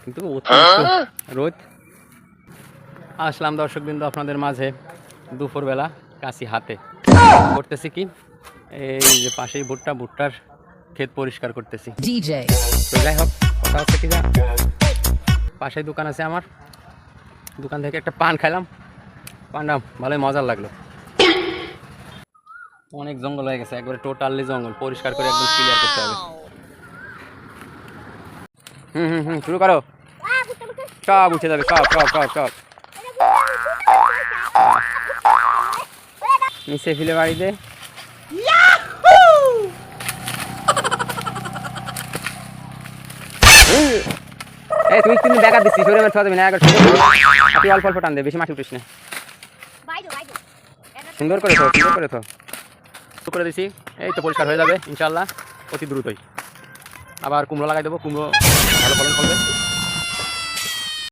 কিন্তু অতিরিক্ত রোদ। আসলাম দর্শকবৃন্দ আপনাদের মাঝে দুপুরবেলা কাশি হাতে করতেছি কি, এই যে পাশেই ভুট্টার ক্ষেত পরিষ্কার করতেছি। তো যাই হোক, কথা হচ্ছে কি, পাশেই দোকান আছে আমার, দোকান থেকে একটা পান খাইলাম, পানটা ভালোই মজার লাগলো। অনেক জঙ্গল হয়ে গেছে, একবারে টোটালি জঙ্গল, পরিষ্কার করে একদম ক্লিয়ার করতে হবে। শুরু করো, সব উঠে যাবে, সব নিচে ফেলে বাড়িতে। তুমি কিন্তু দেখা দিচ্ছি, সরে মাছ যাবে না, তুই অল্প অল্প টান দে, বেশি মাটি উঠিস না। সুন্দর করে করে দিছি, এই তো পরিষ্কার হয়ে যাবে ইনশাল্লাহ অতি দ্রুতই। আবার কুমড়ো লাগাই দেবো, কুমড়ো ভালো ফলন ফলবে।